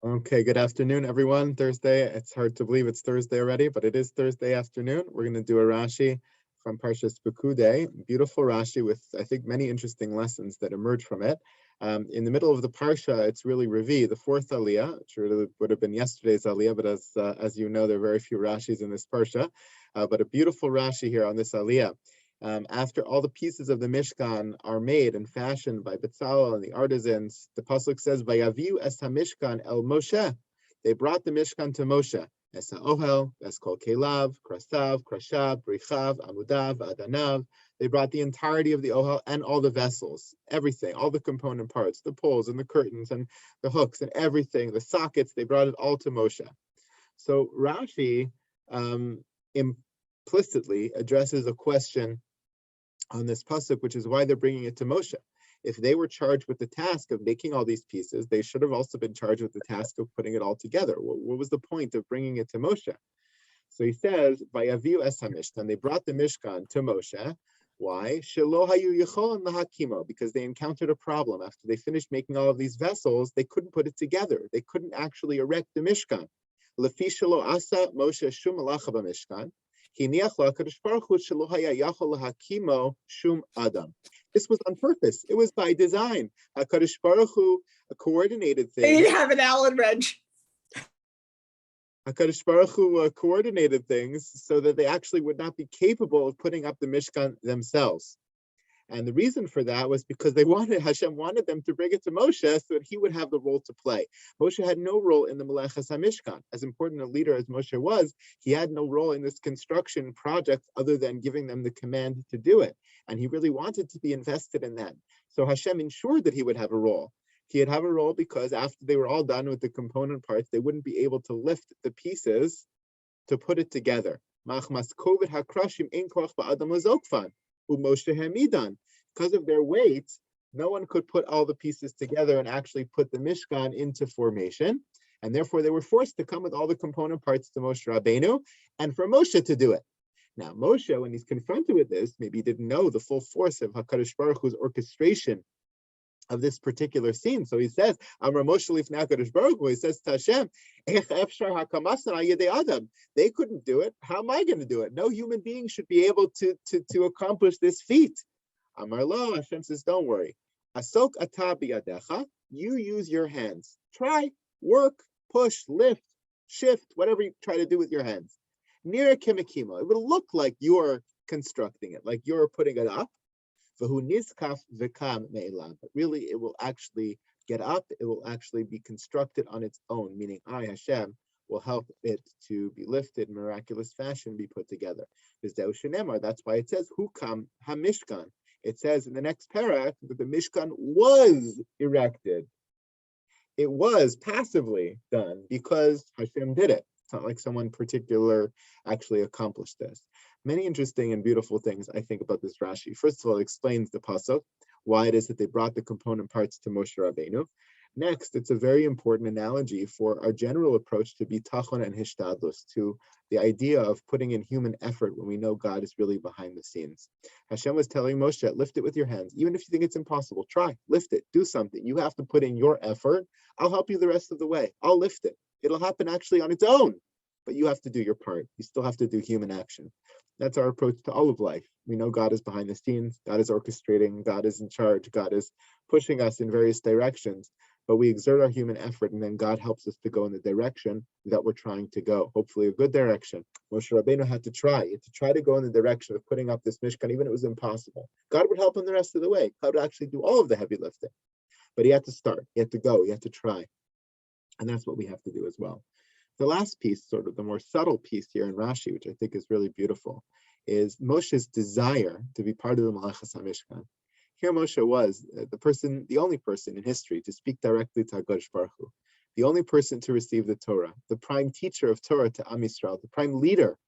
Okay, good afternoon, everyone. Thursday. It's hard to believe it's Thursday already, but it is Thursday afternoon. We're going to do a Rashi from Parshas Pekudei. Beautiful Rashi with, I think, many interesting lessons that emerge from it. In the middle of the Parsha, it's really Revi, the fourth Aliyah, which really would have been yesterday's Aliyah, but as you know, there are very few Rashis in this Parsha. But a beautiful Rashi here on this Aliyah. After all the pieces of the Mishkan are made and fashioned by Bezalel and the artisans, the pasuk says, "Vayaviu es hamishkan el Moshe." They brought the Mishkan to Moshe. Es ha'ohel, es kol kelav, krasav, krashav, brichav, amudav, adanav. They brought the entirety of the ohel and all the vessels, everything, all the component parts, the poles and the curtains and the hooks and everything, the sockets. They brought it all to Moshe. So Rashi implicitly addresses a question on this pasuk, which is why they're bringing it to Moshe. If they were charged with the task of making all these pieces, they should have also been charged with the task of putting it all together. What was the point of bringing it to Moshe? So he says, "Vayaviu es hamishkan." They brought the Mishkan to Moshe. Why? Shelo hayu yicholim lahakimo, because they encountered a problem. After they finished making all of these vessels, they couldn't put it together. They couldn't actually erect the Mishkan. Lefi shelo asa Moshe shum malacha b'Mishkan. This was on purpose. It was by design. HaKadosh Baruch Hu coordinated things. They didn't have an Allen wrench. HaKadosh Baruch Hu coordinated things so that they actually would not be capable of putting up the Mishkan themselves. And the reason for that was because Hashem wanted them to bring it to Moshe so that he would have the role to play. Moshe had no role in the Melechas HaMishkan. As important a leader as Moshe was, he had no role in this construction project other than giving them the command to do it. And he really wanted to be invested in that. So Hashem ensured that he would have a role. He'd have a role because after they were all done with the component parts, they wouldn't be able to lift the pieces to put it together. Because of their weight, no one could put all the pieces together and actually put the Mishkan into formation. And therefore, they were forced to come with all the component parts to Moshe Rabbeinu and for Moshe to do it. Now, Moshe, when he's confronted with this, maybe he didn't know the full force of HaKadosh Baruch Hu's orchestration of this particular scene. So he says, Amar Moshe lifnei HaKadosh Baruch Hu, he says to Hashem, they couldn't do it. How am I going to do it? No human being should be able to accomplish this feat. Amar lo, Hashem says, don't worry. Asok ata biyadecha, you use your hands. Try, work, push, lift, shift, whatever you try to do with your hands. Nira kimikimo, it will look like you're constructing it, like you're putting it up. V'hu nizkaf v'kam me'elav, but really it will actually get up, it will actually be constructed on its own, meaning I, Hashem, will help it to be lifted in miraculous fashion, be put together. That's why it says, Hukam HaMishkan. It says in the next parak that the Mishkan was erected. It was passively done because Hashem did it. It's not like someone particular actually accomplished this. Many interesting and beautiful things I think about this Rashi. First of all, it explains the pasuk, why it is that they brought the component parts to Moshe Rabbeinu. Next, it's a very important analogy for our general approach to bitachon and hishtadlus, to the idea of putting in human effort when we know God is really behind the scenes. Hashem was telling Moshe, lift it with your hands. Even if you think it's impossible, try, lift it, do something. You have to put in your effort. I'll help you the rest of the way. I'll lift it. It'll happen actually on its own, but you have to do your part. You still have to do human action. That's our approach to all of life. We know God is behind the scenes. God is orchestrating. God is in charge. God is pushing us in various directions. But we exert our human effort, and then God helps us to go in the direction that we're trying to go, hopefully a good direction. Moshe Rabbeinu had to try to go in the direction of putting up this Mishkan, even if it was impossible. God would help him the rest of the way. God would actually do all of the heavy lifting. But he had to start, he had to go, he had to try. And that's what we have to do as well. The last piece, sort of the more subtle piece here in Rashi, which I think is really beautiful, is Moshe's desire to be part of the Melechas HaMishkan. Here Moshe was the only person in history to speak directly to HaKadosh Baruch Hu, the only person to receive the Torah, the prime teacher of Torah to Am Yisrael, the prime leader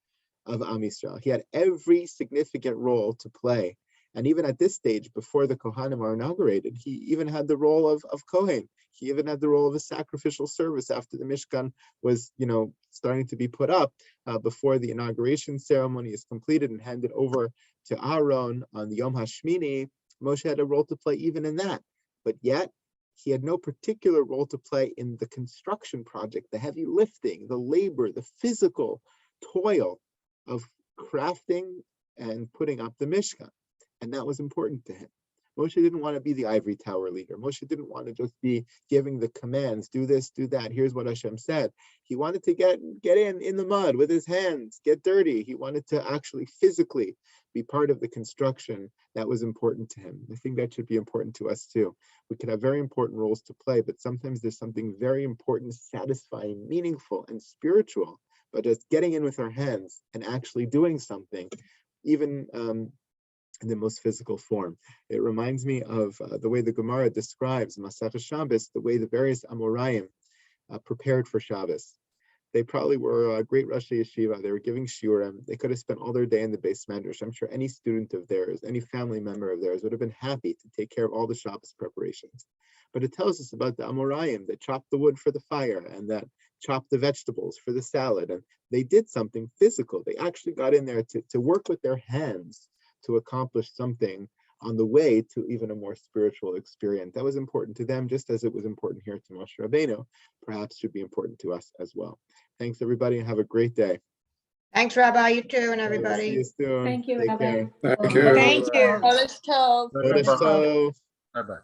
of Am Yisrael. He had every significant role to play. And even at this stage, before the Kohanim are inaugurated, he even had the role of Kohen. He even had the role of a sacrificial service after the Mishkan was, starting to be put up, before the inauguration ceremony is completed and handed over to Aaron on the Yom HaShmini. Moshe had a role to play even in that. But yet, he had no particular role to play in the construction project, the heavy lifting, the labor, the physical toil of crafting and putting up the Mishkan. And that was important to him. Moshe didn't want to be the ivory tower leader. Moshe didn't want to just be giving the commands, do this, do that. Here's what Hashem said. He wanted to get in the mud with his hands, get dirty. He wanted to actually physically be part of the construction. That was important to him. I think that should be important to us too. We could have very important roles to play, but sometimes there's something very important, satisfying, meaningful, and spiritual, but just getting in with our hands and actually doing something, even in the most physical form. It reminds me of the way the Gemara describes Masechah Shabbos, the way the various Amoraim prepared for Shabbos. They probably were a great Rashi Yeshiva. They were giving shiurim. They could have spent all their day in the Beis Medrash. I'm sure any student of theirs, any family member of theirs would have been happy to take care of all the Shabbos preparations. But it tells us about the Amoraim that chopped the wood for the fire and that chopped the vegetables for the salad. And they did something physical. They actually got in there to work with their hands to accomplish something on the way to even a more spiritual experience. That was important to them, just as it was important here to Moshe Rabbeinu, perhaps should be important to us as well. Thanks, everybody, and have a great day. Thanks, Rabbi. You too, and See everybody. you soon. Thank you, Take Rabbi. care. Thank Bye. you. Thank you. Kodesh Tov. Kodesh Tov. Bye-bye.